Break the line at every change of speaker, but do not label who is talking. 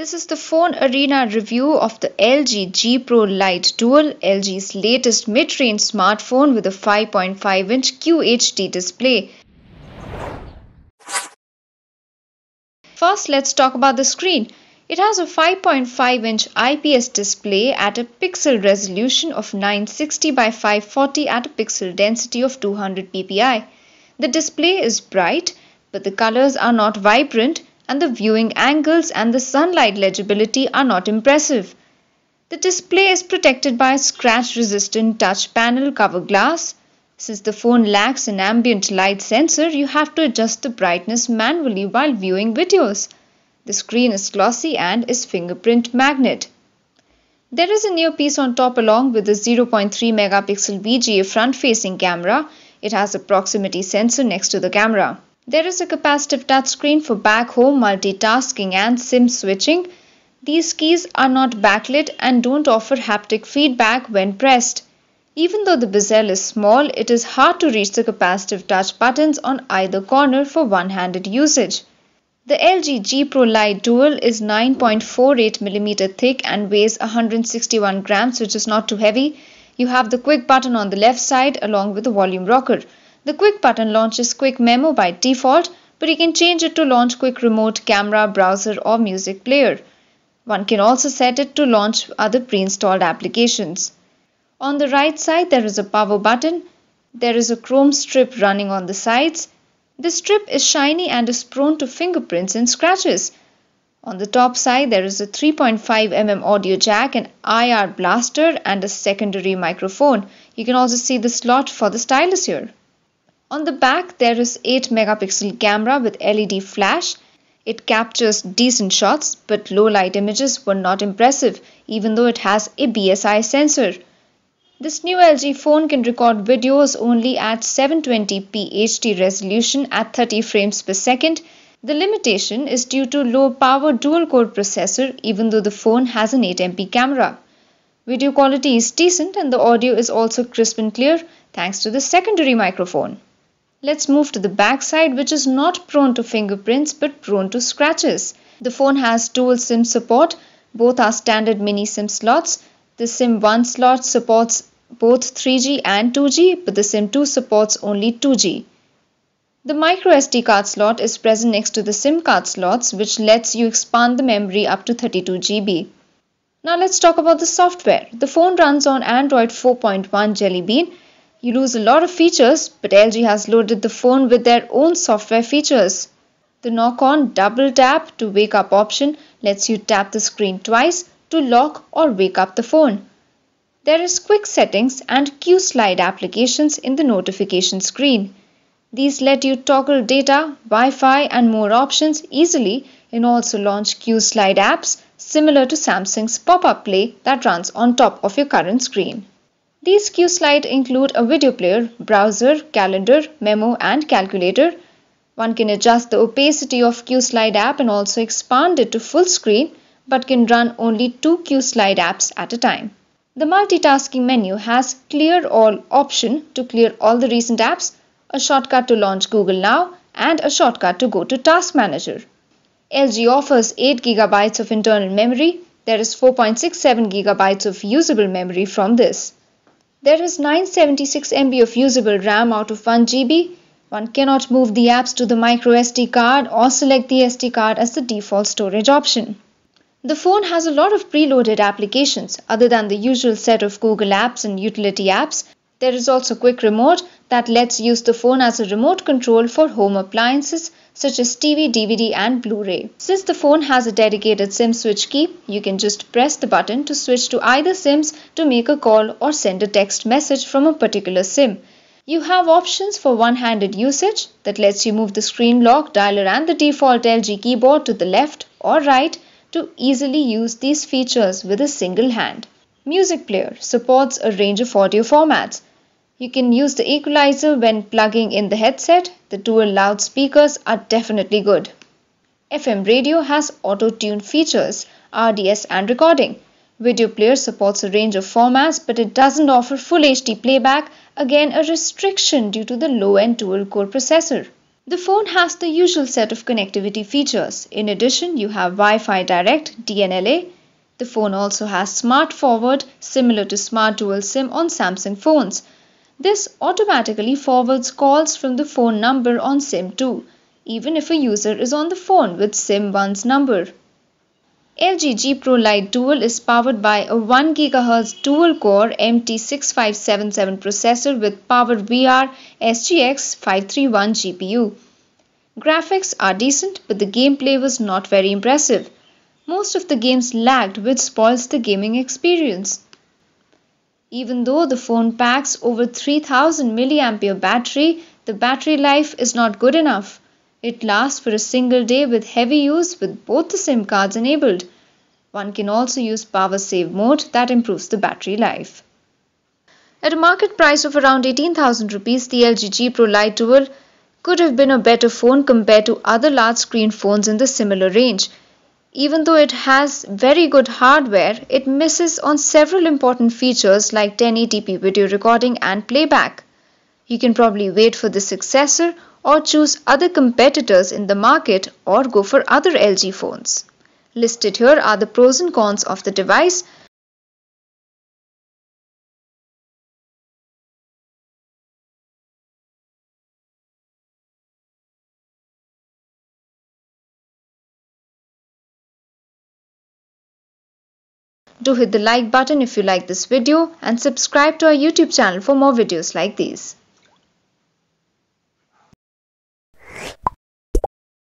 This is the FoneArena review of the LG G Pro Lite Dual, LG's latest mid-range smartphone with a 5.5-inch QHD display. First, let's talk about the screen. It has a 5.5-inch IPS display at a pixel resolution of 960 by 540 at a pixel density of 200 ppi. The display is bright, but the colors are not vibrant, and the viewing angles and the sunlight legibility are not impressive. The display is protected by a scratch-resistant touch panel cover glass. Since the phone lacks an ambient light sensor, you have to adjust the brightness manually while viewing videos. The screen is glossy and is fingerprint magnet. There is an earpiece on top along with a 0.3 megapixel VGA front-facing camera. It has a proximity sensor next to the camera. There is a capacitive touchscreen for back home, multitasking and SIM switching. These keys are not backlit and don't offer haptic feedback when pressed. Even though the bezel is small, it is hard to reach the capacitive touch buttons on either corner for one-handed usage. The LG G Pro Lite Dual is 9.48mm thick and weighs 161 grams, which is not too heavy. You have the quick button on the left side along with the volume rocker. The quick button launches Quick Memo by default, but you can change it to launch Quick Remote, Camera, Browser or Music Player. One can also set it to launch other pre-installed applications. On the right side there is a power button. There is a chrome strip running on the sides. The strip is shiny and is prone to fingerprints and scratches. On the top side there is a 3.5mm audio jack, an IR blaster and a secondary microphone. You can also see the slot for the stylus here. On the back there is 8 megapixel camera with LED flash. It captures decent shots, but low light images were not impressive even though it has a BSI sensor. This new LG phone can record videos only at 720p HD resolution at 30 frames per second. The limitation is due to low power dual-core processor even though the phone has an 8MP camera. Video quality is decent and the audio is also crisp and clear thanks to the secondary microphone. Let's move to the back side, which is not prone to fingerprints but prone to scratches. The phone has dual SIM support. Both are standard mini SIM slots. The SIM 1 slot supports both 3G and 2G, but the SIM 2 supports only 2G. The micro SD card slot is present next to the SIM card slots, which lets you expand the memory up to 32 GB. Now let's talk about the software. The phone runs on Android 4.1 Jelly Bean. You lose a lot of features, but LG has loaded the phone with their own software features. The knock-on double tap to wake up option lets you tap the screen twice to lock or wake up the phone. There is quick settings and Q slide applications in the notification screen. These let you toggle data, Wi-Fi and more options easily and also launch Q slide apps similar to Samsung's pop-up play that runs on top of your current screen. These Q slides include a video player, browser, calendar, memo and calculator. One can adjust the opacity of Q slide app and also expand it to full screen, but can run only 2 Q slide apps at a time. The multitasking menu has Clear All option to clear all the recent apps, a shortcut to launch Google Now and a shortcut to go to Task Manager. LG offers 8 GB of internal memory. There is 4.67 GB of usable memory from this. There is 976 MB of usable RAM out of 1 GB. One cannot move the apps to the micro SD card or select the SD card as the default storage option. The phone has a lot of preloaded applications other than the usual set of Google apps and utility apps. There is also Quick Remote that lets you use the phone as a remote control for home appliances such as TV, DVD and Blu-ray. Since the phone has a dedicated SIM switch key, you can just press the button to switch to either SIMs to make a call or send a text message from a particular SIM. You have options for one-handed usage that lets you move the screen lock, dialer and the default LG keyboard to the left or right to easily use these features with a single hand. Music player supports a range of audio formats. You can use the equalizer when plugging in the headset. The dual loudspeakers are definitely good. FM radio has auto-tune features, RDS and recording. Video player supports a range of formats, but it doesn't offer full HD playback, again a restriction due to the low-end dual-core processor. The phone has the usual set of connectivity features. In addition, you have Wi-Fi Direct (DNLA). The phone also has Smart Forward, similar to Smart Dual SIM on Samsung phones. This automatically forwards calls from the phone number on SIM 2, even if a user is on the phone with SIM 1's number. LG G Pro Lite Dual is powered by a 1 GHz dual-core MT6577 processor with PowerVR SGX 531 GPU. Graphics are decent, but the gameplay was not very impressive. Most of the games lagged, which spoils the gaming experience. Even though the phone packs over 3000 mAh battery, the battery life is not good enough. It lasts for a single day with heavy use with both the SIM cards enabled. One can also use power save mode that improves the battery life. At a market price of around 18,000 rupees, the LG G Pro Lite Dual could have been a better phone compared to other large screen phones in the similar range. Even though it has very good hardware, it misses on several important features like 1080p video recording and playback. You can probably wait for the successor or choose other competitors in the market or go for other LG phones. Listed here are the pros and cons of the device. Do hit the like button if you like this video and subscribe to our YouTube channel for more videos like these.